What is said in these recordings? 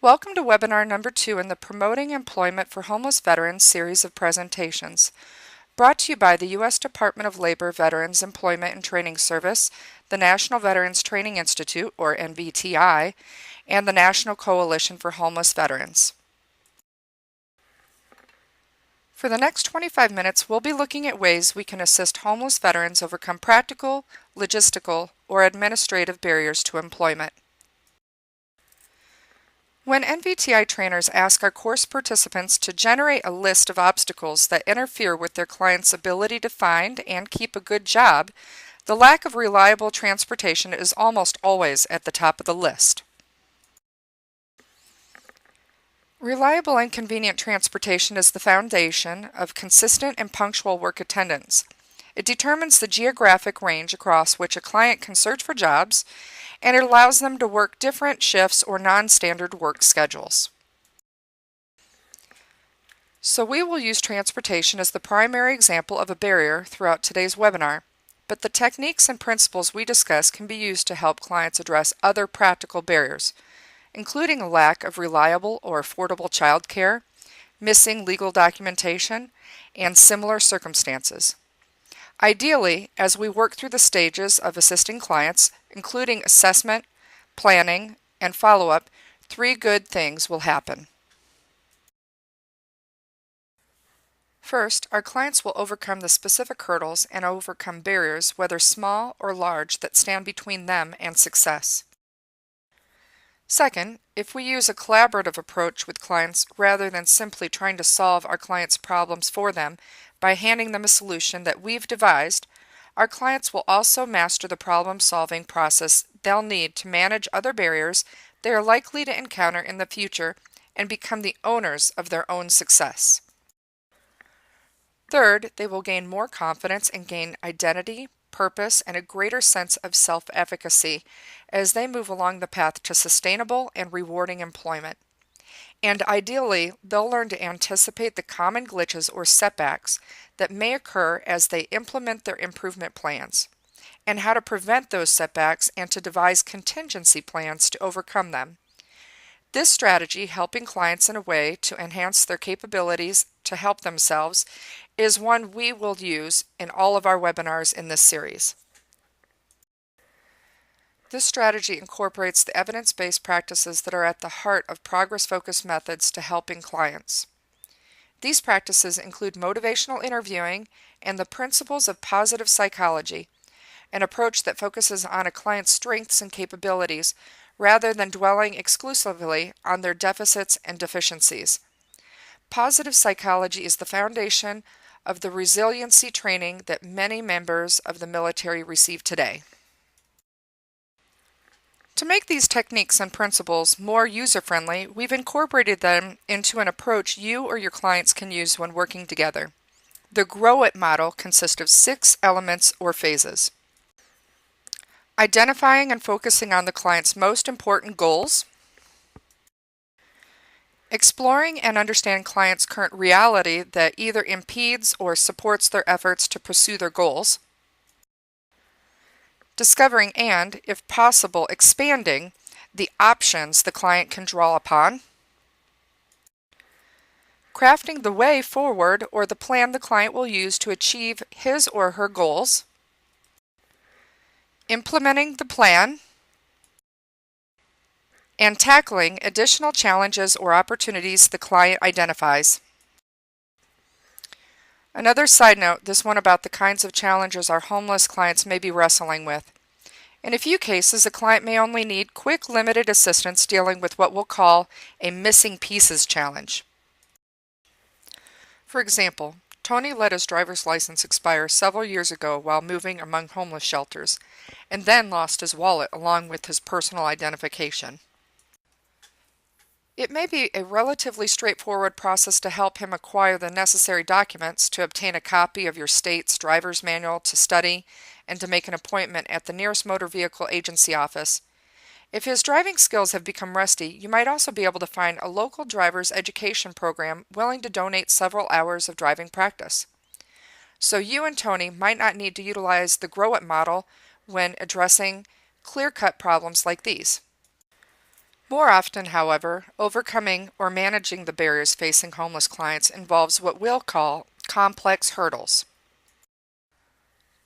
Welcome to webinar number 2 in the Promoting Employment for Homeless Veterans series of presentations, brought to you by the U.S. Department of Labor Veterans Employment and Training Service, the National Veterans Training Institute, or NVTI, and the National Coalition for Homeless Veterans. For the next 25 minutes, we'll be looking at ways we can assist homeless veterans overcome practical, logistical, or administrative barriers to employment. When NVTI trainers ask our course participants to generate a list of obstacles that interfere with their clients' ability to find and keep a good job, the lack of reliable transportation is almost always at the top of the list. Reliable and convenient transportation is the foundation of consistent and punctual work attendance. It determines the geographic range across which a client can search for jobs, and it allows them to work different shifts or non-standard work schedules. So we will use transportation as the primary example of a barrier throughout today's webinar, but the techniques and principles we discuss can be used to help clients address other practical barriers, including a lack of reliable or affordable childcare, missing legal documentation, and similar circumstances. Ideally, as we work through the stages of assisting clients, including assessment, planning, and follow-up, 3 good things will happen. First, our clients will overcome the specific hurdles and overcome barriers, whether small or large, that stand between them and success. Second, if we use a collaborative approach with clients rather than simply trying to solve our clients' problems for them by handing them a solution that we've devised, our clients will also master the problem-solving process they'll need to manage other barriers they are likely to encounter in the future and become the owners of their own success. Third, they will gain more confidence and gain identity, purpose, and a greater sense of self-efficacy as they move along the path to sustainable and rewarding employment. And ideally, they'll learn to anticipate the common glitches or setbacks that may occur as they implement their improvement plans, and how to prevent those setbacks and to devise contingency plans to overcome them. This strategy, helping clients in a way to enhance their capabilities to help themselves, is one we will use in all of our webinars in this series. This strategy incorporates the evidence-based practices that are at the heart of progress-focused methods to helping clients. These practices include motivational interviewing and the principles of positive psychology, an approach that focuses on a client's strengths and capabilities rather than dwelling exclusively on their deficits and deficiencies. Positive psychology is the foundation of the resiliency training that many members of the military receive today. To make these techniques and principles more user-friendly, we've incorporated them into an approach you or your clients can use when working together. The Grow It model consists of 6 elements or phases. Identifying and focusing on the client's most important goals. Exploring and understanding clients' current reality that either impedes or supports their efforts to pursue their goals. Discovering and, if possible, expanding the options the client can draw upon. Crafting the way forward or the plan the client will use to achieve his or her goals. Implementing the plan. And tackling additional challenges or opportunities the client identifies. Another side note, this one about the kinds of challenges our homeless clients may be wrestling with. In a few cases, a client may only need quick, limited assistance dealing with what we'll call a missing pieces challenge. For example, Tony let his driver's license expire several years ago while moving among homeless shelters, and then lost his wallet along with his personal identification. It may be a relatively straightforward process to help him acquire the necessary documents, to obtain a copy of your state's driver's manual to study, and to make an appointment at the nearest motor vehicle agency office. If his driving skills have become rusty, you might also be able to find a local driver's education program willing to donate several hours of driving practice. So you and Tony might not need to utilize the Grow It model when addressing clear-cut problems like these. More often, however, overcoming or managing the barriers facing homeless clients involves what we'll call complex hurdles.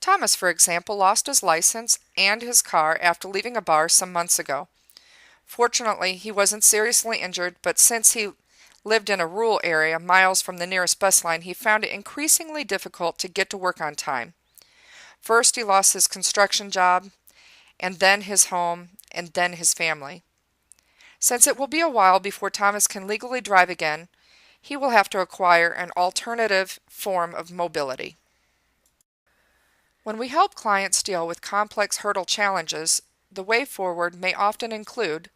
Thomas, for example, lost his license and his car after leaving a bar some months ago. Fortunately, he wasn't seriously injured, but since he lived in a rural area miles from the nearest bus line, he found it increasingly difficult to get to work on time. First, he lost his construction job, and then his home, and then his family. Since it will be a while before Thomas can legally drive again, he will have to acquire an alternative form of mobility. When we help clients deal with complex hurdle challenges, the way forward may often include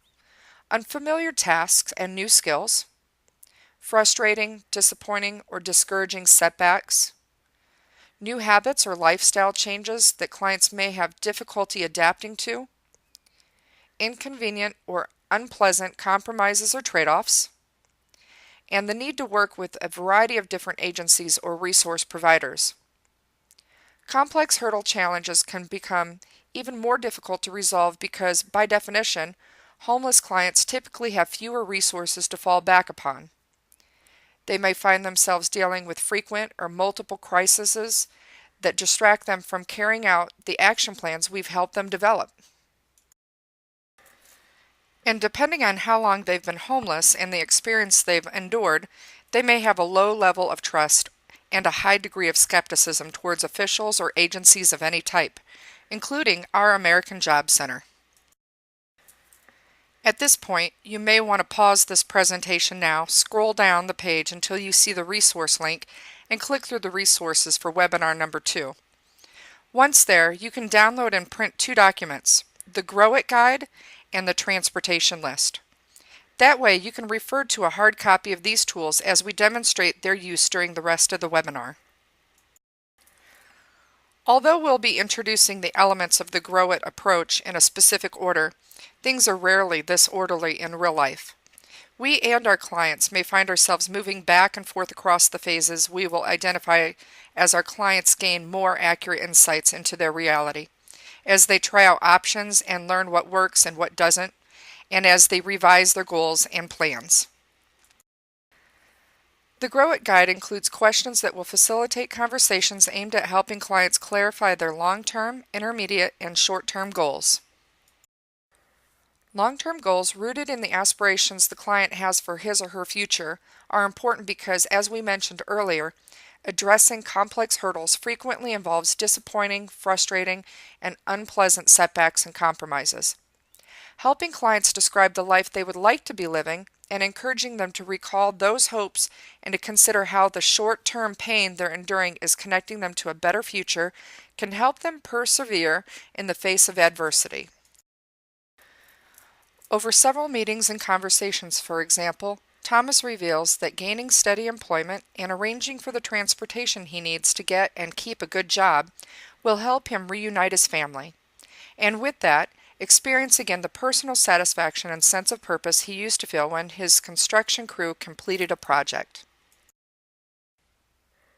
unfamiliar tasks and new skills, frustrating, disappointing, or discouraging setbacks, new habits or lifestyle changes that clients may have difficulty adapting to, inconvenient or unpleasant compromises or trade-offs, and the need to work with a variety of different agencies or resource providers. Complex hurdle challenges can become even more difficult to resolve because, by definition, homeless clients typically have fewer resources to fall back upon. They may find themselves dealing with frequent or multiple crises that distract them from carrying out the action plans we've helped them develop. And depending on how long they've been homeless and the experience they've endured, they may have a low level of trust and a high degree of skepticism towards officials or agencies of any type, including our American Job Center. At this point, you may want to pause this presentation now, scroll down the page until you see the resource link, and click through the resources for webinar number 2. Once there, you can download and print 2 documents, the Grow It Guide and the Transportation List. That way, you can refer to a hard copy of these tools as we demonstrate their use during the rest of the webinar. Although we'll be introducing the elements of the Grow It approach in a specific order, things are rarely this orderly in real life. We and our clients may find ourselves moving back and forth across the phases we will identify as our clients gain more accurate insights into their reality, as they try out options and learn what works and what doesn't, and as they revise their goals and plans. The Grow It Guide includes questions that will facilitate conversations aimed at helping clients clarify their long-term, intermediate, and short-term goals. Long-term goals rooted in the aspirations the client has for his or her future are important because, as we mentioned earlier, addressing complex hurdles frequently involves disappointing, frustrating, and unpleasant setbacks and compromises. Helping clients describe the life they would like to be living and encouraging them to recall those hopes and to consider how the short-term pain they're enduring is connecting them to a better future can help them persevere in the face of adversity. Over several meetings and conversations, for example, Thomas reveals that gaining steady employment and arranging for the transportation he needs to get and keep a good job will help him reunite his family, and with that, experience again the personal satisfaction and sense of purpose he used to feel when his construction crew completed a project.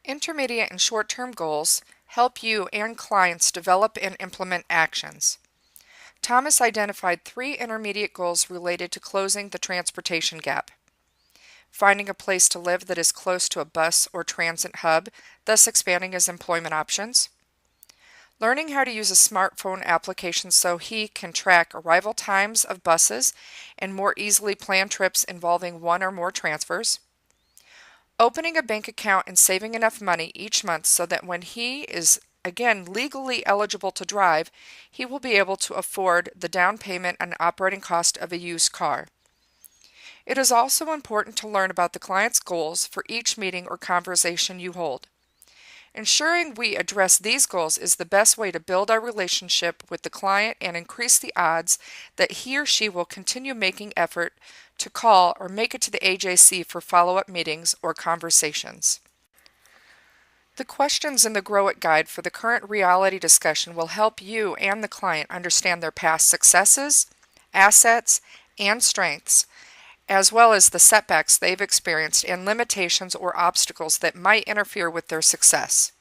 Intermediate and short-term goals help you and clients develop and implement actions. Thomas identified 3 intermediate goals related to closing the transportation gap. Finding a place to live that is close to a bus or transit hub, thus expanding his employment options. Learning how to use a smartphone application so he can track arrival times of buses and more easily plan trips involving 1 or more transfers. Opening a bank account and saving enough money each month so that when he is again legally eligible to drive, he will be able to afford the down payment and operating cost of a used car. It is also important to learn about the client's goals for each meeting or conversation you hold. Ensuring we address these goals is the best way to build our relationship with the client and increase the odds that he or she will continue making effort to call or make it to the AJC for follow-up meetings or conversations. The questions in the Grow It Guide for the current reality discussion will help you and the client understand their past successes, assets, and strengths, as well as the setbacks they've experienced and limitations or obstacles that might interfere with their success.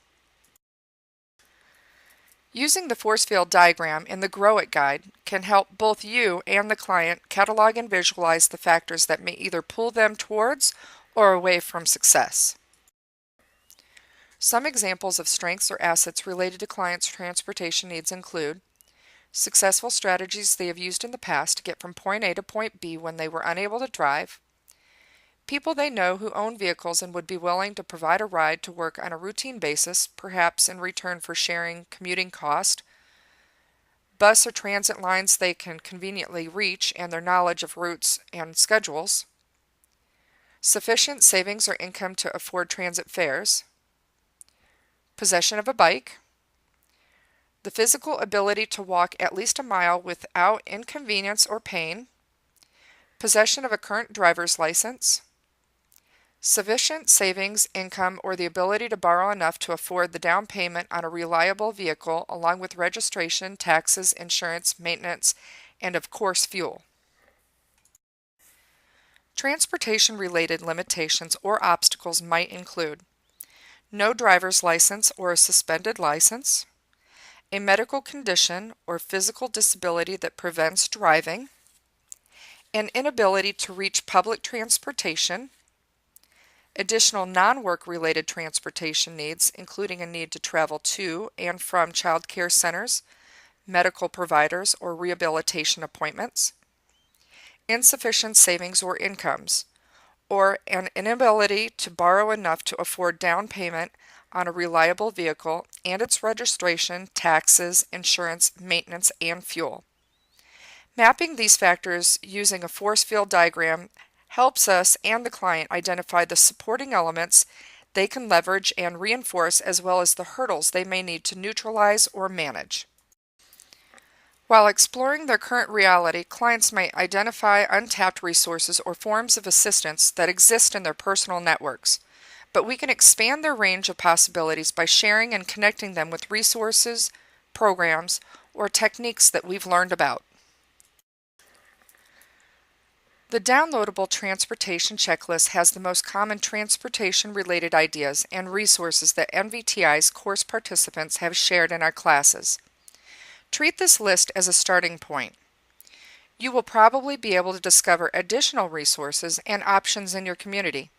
Using the force field diagram in the Grow It guide can help both you and the client catalog and visualize the factors that may either pull them towards or away from success. Some examples of strengths or assets related to clients' transportation needs include successful strategies they have used in the past to get from point A to point B when they were unable to drive, people they know who own vehicles and would be willing to provide a ride to work on a routine basis, perhaps in return for sharing commuting cost, bus or transit lines they can conveniently reach and their knowledge of routes and schedules, sufficient savings or income to afford transit fares, possession of a bike, the physical ability to walk at least a mile without inconvenience or pain, possession of a current driver's license, sufficient savings, income, or the ability to borrow enough to afford the down payment on a reliable vehicle along with registration, taxes, insurance, maintenance, and of course fuel. Transportation-related limitations or obstacles might include no driver's license or a suspended license, a medical condition or physical disability that prevents driving, an inability to reach public transportation, additional non-work related transportation needs, including a need to travel to and from child care centers, medical providers, or rehabilitation appointments, insufficient savings or incomes, or an inability to borrow enough to afford down payment on a reliable vehicle and its registration, taxes, insurance, maintenance, and fuel. Mapping these factors using a force field diagram helps us and the client identify the supporting elements they can leverage and reinforce, as well as the hurdles they may need to neutralize or manage. While exploring their current reality, clients might identify untapped resources or forms of assistance that exist in their personal networks, but we can expand their range of possibilities by sharing and connecting them with resources, programs, or techniques that we've learned about. The downloadable transportation checklist has the most common transportation-related ideas and resources that NVTI's course participants have shared in our classes. Treat this list as a starting point. You will probably be able to discover additional resources and options in your community,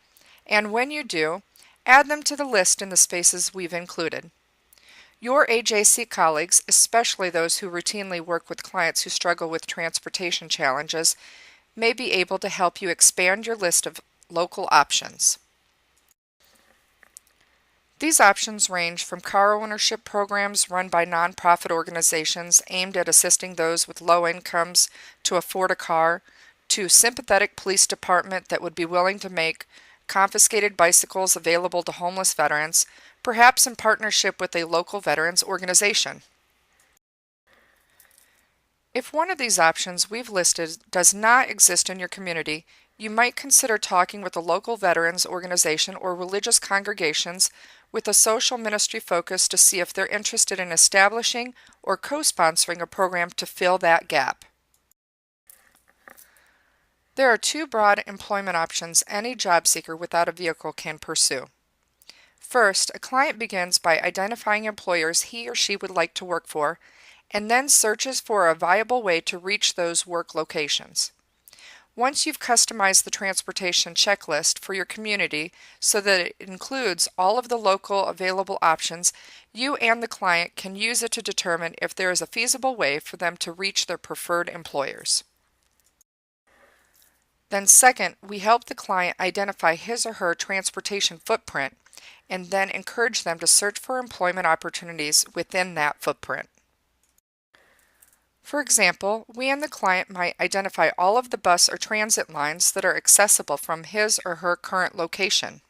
and when you do, add them to the list in the spaces we've included. Your AJC colleagues, especially those who routinely work with clients who struggle with transportation challenges, may be able to help you expand your list of local options. These options range from car ownership programs run by nonprofit organizations aimed at assisting those with low incomes to afford a car, to sympathetic police department that would be willing to make confiscated bicycles available to homeless veterans, perhaps in partnership with a local veterans organization. If one of these options we've listed does not exist in your community, you might consider talking with a local veterans organization or religious congregations with a social ministry focus to see if they're interested in establishing or co-sponsoring a program to fill that gap. There are two broad employment options any job seeker without a vehicle can pursue. First, a client begins by identifying employers he or she would like to work for, and then searches for a viable way to reach those work locations. Once you've customized the transportation checklist for your community so that it includes all of the local available options, you and the client can use it to determine if there is a feasible way for them to reach their preferred employers. Then second, we help the client identify his or her transportation footprint and then encourage them to search for employment opportunities within that footprint. For example, we and the client might identify all of the bus or transit lines that are accessible from his or her current location.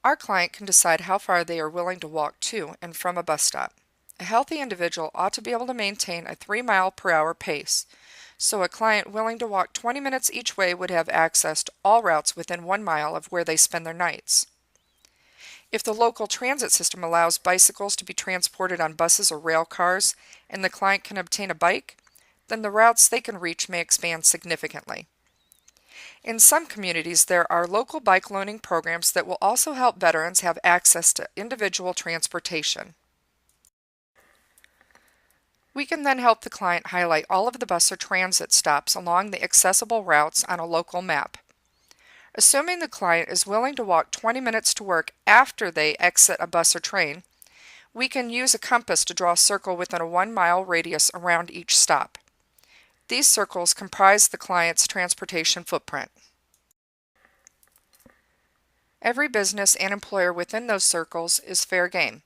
Our client can decide how far they are willing to walk to and from a bus stop. A healthy individual ought to be able to maintain a 3-mile-per-hour pace, so a client willing to walk 20 minutes each way would have access to all routes within 1 mile of where they spend their nights. If the local transit system allows bicycles to be transported on buses or rail cars, and the client can obtain a bike, then the routes they can reach may expand significantly. In some communities, there are local bike loaning programs that will also help veterans have access to individual transportation. We can then help the client highlight all of the bus or transit stops along the accessible routes on a local map. Assuming the client is willing to walk 20 minutes to work after they exit a bus or train, we can use a compass to draw a circle within a 1-mile radius around each stop. These circles comprise the client's transportation footprint. Every business and employer within those circles is fair game.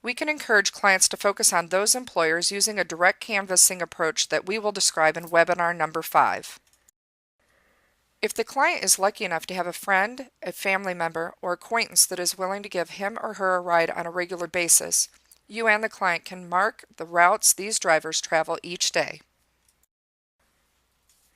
We can encourage clients to focus on those employers using a direct canvassing approach that we will describe in webinar number 5. If the client is lucky enough to have a friend, a family member, or acquaintance that is willing to give him or her a ride on a regular basis, you and the client can mark the routes these drivers travel each day.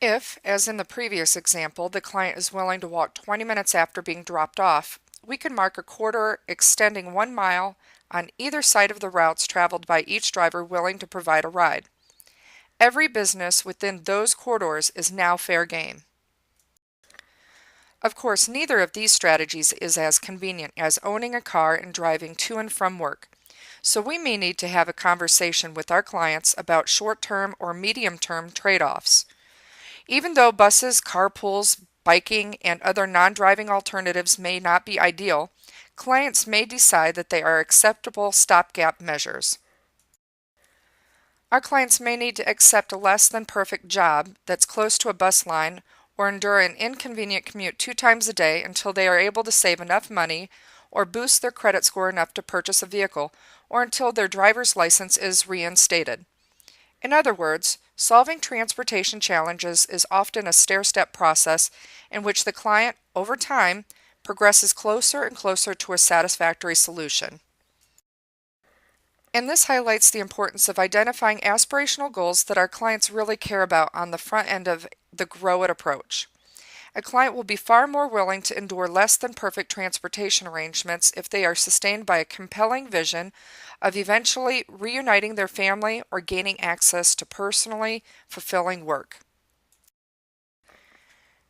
If, as in the previous example, the client is willing to walk 20 minutes after being dropped off, we can mark a corridor extending 1 mile on either side of the routes traveled by each driver willing to provide a ride. Every business within those corridors is now fair game. Of course, neither of these strategies is as convenient as owning a car and driving to and from work, so we may need to have a conversation with our clients about short-term or medium-term trade-offs. Even though buses, carpools, biking, and other non-driving alternatives may not be ideal, clients may decide that they are acceptable stopgap measures. Our clients may need to accept a less than perfect job that's close to a bus line or endure an inconvenient commute 2 times a day until they are able to save enough money or boost their credit score enough to purchase a vehicle, or until their driver's license is reinstated. In other words, solving transportation challenges is often a stair-step process in which the client, over time, progresses closer and closer to a satisfactory solution. And this highlights the importance of identifying aspirational goals that our clients really care about on the front end of the Grow It approach. A client will be far more willing to endure less than perfect transportation arrangements if they are sustained by a compelling vision of eventually reuniting their family or gaining access to personally fulfilling work.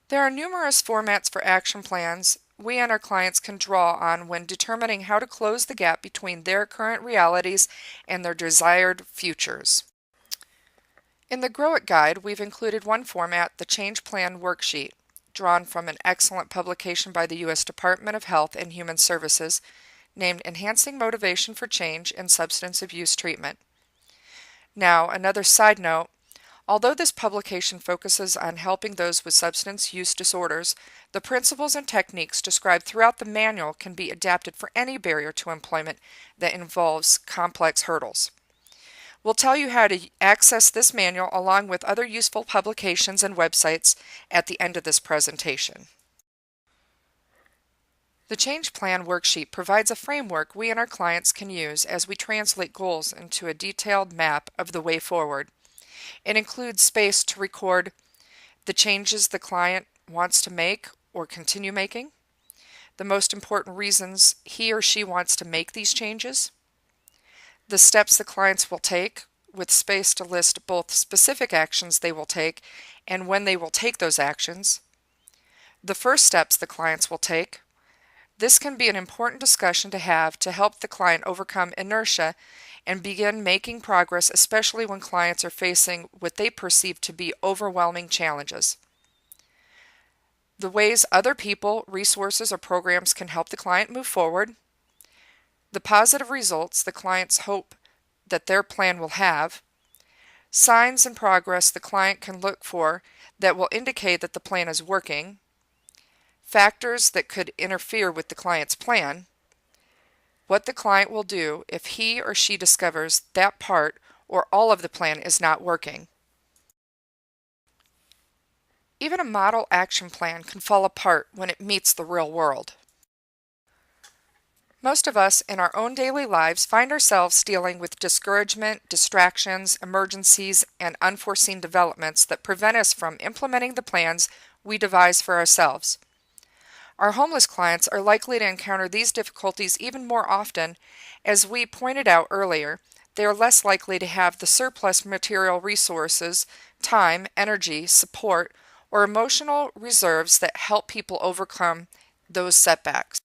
There are numerous formats for action plans we and our clients can draw on when determining how to close the gap between their current realities and their desired futures. In the Grow It Guide, we've included one format, the Change Plan Worksheet, drawn from an excellent publication by the U.S. Department of Health and Human Services named Enhancing Motivation for Change in Substance Abuse Treatment. Now, another side note, although this publication focuses on helping those with substance use disorders, the principles and techniques described throughout the manual can be adapted for any barrier to employment that involves complex hurdles. We'll tell you how to access this manual along with other useful publications and websites at the end of this presentation. The Change Plan Worksheet provides a framework we and our clients can use as we translate goals into a detailed map of the way forward. It includes space to record the changes the client wants to make or continue making, the most important reasons he or she wants to make these changes, the steps the clients will take, with space to list both specific actions they will take and when they will take those actions, the first steps the clients will take. This can be an important discussion to have to help the client overcome inertia and begin making progress, especially when clients are facing what they perceive to be overwhelming challenges. The ways other people, resources, or programs can help the client move forward. The positive results the clients hope that their plan will have. Signs and progress the client can look for that will indicate that the plan is working. Factors that could interfere with the client's plan. What the client will do if he or she discovers that part or all of the plan is not working. Even a model action plan can fall apart when it meets the real world. Most of us in our own daily lives find ourselves dealing with discouragement, distractions, emergencies, and unforeseen developments that prevent us from implementing the plans we devise for ourselves. Our homeless clients are likely to encounter these difficulties even more often. As we pointed out earlier, they are less likely to have the surplus material resources, time, energy, support, or emotional reserves that help people overcome those setbacks.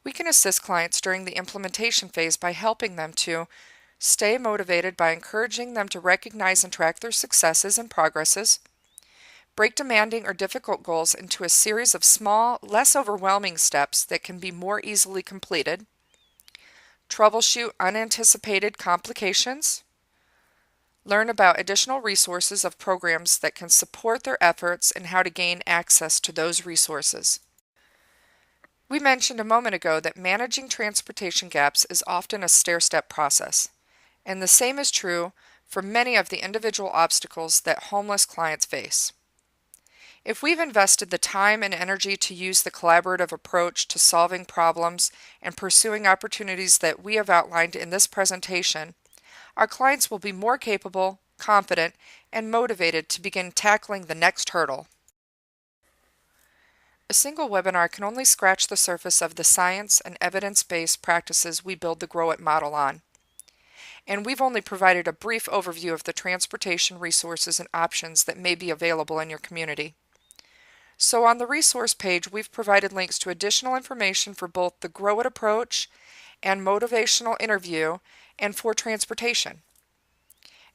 We can assist clients during the implementation phase by helping them to Stay motivated by encouraging them to recognize and track their successes and progresses. Break demanding or difficult goals into a series of small, less overwhelming steps that can be more easily completed. Troubleshoot unanticipated complications. Learn about additional resources of programs that can support their efforts and how to gain access to those resources. We mentioned a moment ago that managing transportation gaps is often a stair-step process, and the same is true for many of the individual obstacles that homeless clients face. If we've invested the time and energy to use the collaborative approach to solving problems and pursuing opportunities that we have outlined in this presentation, our clients will be more capable, confident, and motivated to begin tackling the next hurdle. A single webinar can only scratch the surface of the science and evidence-based practices we build the Grow It model on. And we've only provided a brief overview of the transportation resources and options that may be available in your community. So on the resource page, we've provided links to additional information for both the Grow It approach and motivational interview and for transportation.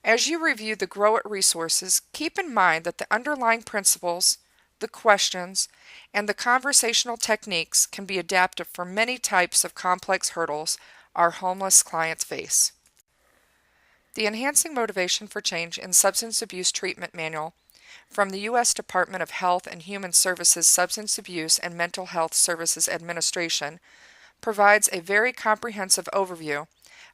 As you review the Grow It resources, keep in mind that the underlying principles, the questions, and the conversational techniques can be adapted for many types of complex hurdles our homeless clients face. The Enhancing Motivation for Change in Substance Abuse Treatment Manual from the U.S. Department of Health and Human Services Substance Abuse and Mental Health Services Administration provides a very comprehensive overview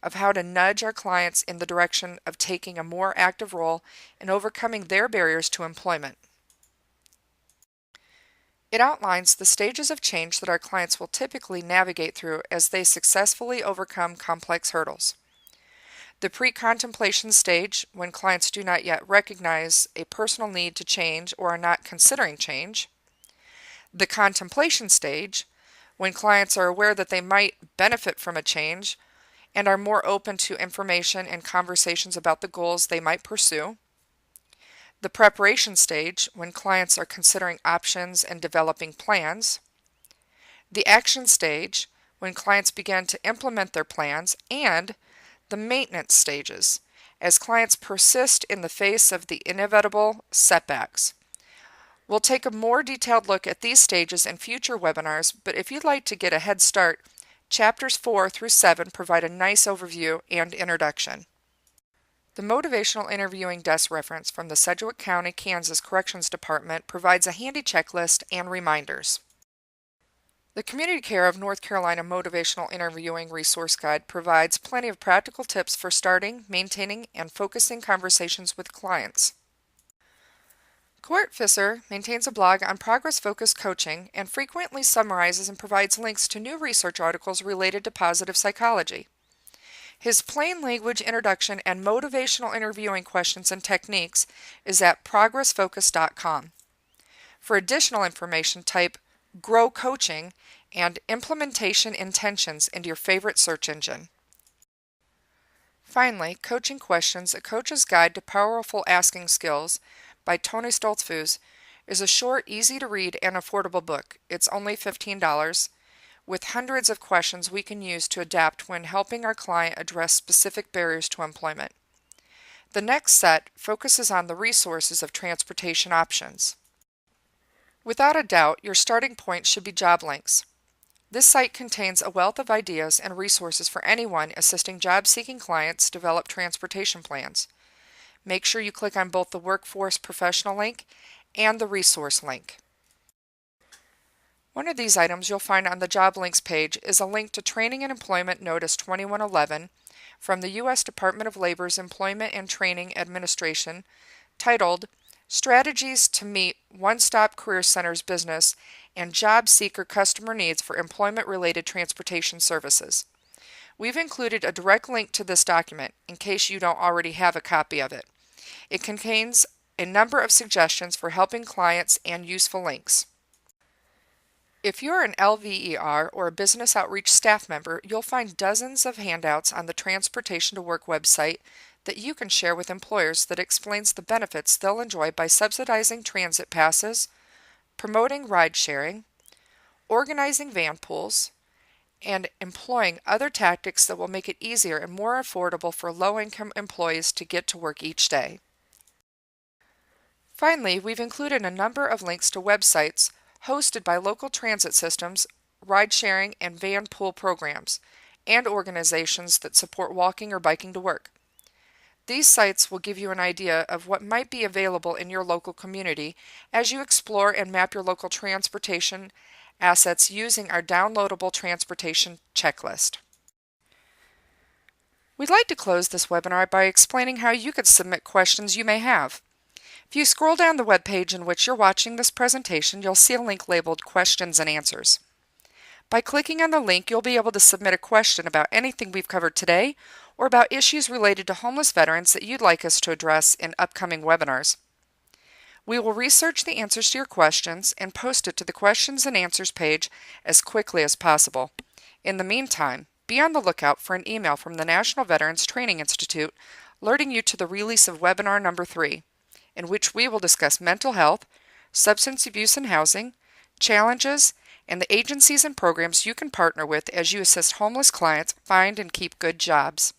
of how to nudge our clients in the direction of taking a more active role in overcoming their barriers to employment. It outlines the stages of change that our clients will typically navigate through as they successfully overcome complex hurdles. The pre-contemplation stage, when clients do not yet recognize a personal need to change or are not considering change. The contemplation stage, when clients are aware that they might benefit from a change and are more open to information and conversations about the goals they might pursue. The preparation stage, when clients are considering options and developing plans. The action stage, when clients begin to implement their plans, and the maintenance stages, as clients persist in the face of the inevitable setbacks. We'll take a more detailed look at these stages in future webinars, but if you'd like to get a head start, Chapters 4 through 7 provide a nice overview and introduction. The Motivational Interviewing Desk reference from the Sedgwick County, Kansas Corrections Department provides a handy checklist and reminders. The Community Care of North Carolina Motivational Interviewing Resource Guide provides plenty of practical tips for starting, maintaining, and focusing conversations with clients. Court Fisser maintains a blog on progress-focused coaching and frequently summarizes and provides links to new research articles related to positive psychology. His plain language introduction and motivational interviewing questions and techniques is at progressfocus.com. For additional information, type Grow Coaching and Implementation Intentions into your favorite search engine. Finally, Coaching Questions, A Coach's Guide to Powerful Asking Skills by Tony Stoltzfus is a short, easy-to-read, and affordable book. It's only $15, with hundreds of questions we can use to adapt when helping our client address specific barriers to employment. The next set focuses on the resources of transportation options. Without a doubt, your starting point should be job links. This site contains a wealth of ideas and resources for anyone assisting job-seeking clients develop transportation plans. Make sure you click on both the Workforce Professional link and the Resource link. One of these items you'll find on the Job Links page is a link to Training and Employment Notice 2111 from the U.S. Department of Labor's Employment and Training Administration titled Strategies to Meet One-Stop Career Center's Business and Job Seeker Customer Needs for Employment-Related Transportation Services. We've included a direct link to this document in case you don't already have a copy of it. It contains a number of suggestions for helping clients and useful links. If you're an LVER or a business outreach staff member, you'll find dozens of handouts on the Transportation to Work website that you can share with employers that explains the benefits they'll enjoy by subsidizing transit passes, promoting ride sharing, organizing van pools, and employing other tactics that will make it easier and more affordable for low-income employees to get to work each day. Finally, we've included a number of links to websites hosted by local transit systems, ride-sharing, and van pool programs, and organizations that support walking or biking to work. These sites will give you an idea of what might be available in your local community as you explore and map your local transportation assets using our downloadable transportation checklist. We'd like to close this webinar by explaining how you could submit questions you may have. If you scroll down the web page in which you're watching this presentation, you'll see a link labeled Questions and Answers. By clicking on the link, you'll be able to submit a question about anything we've covered today or about issues related to homeless veterans that you'd like us to address in upcoming webinars. We will research the answers to your questions and post it to the Questions and Answers page as quickly as possible. In the meantime, be on the lookout for an email from the National Veterans Training Institute alerting you to the release of webinar number 3, in which we will discuss mental health, substance abuse and housing, challenges, and the agencies and programs you can partner with as you assist homeless clients find and keep good jobs.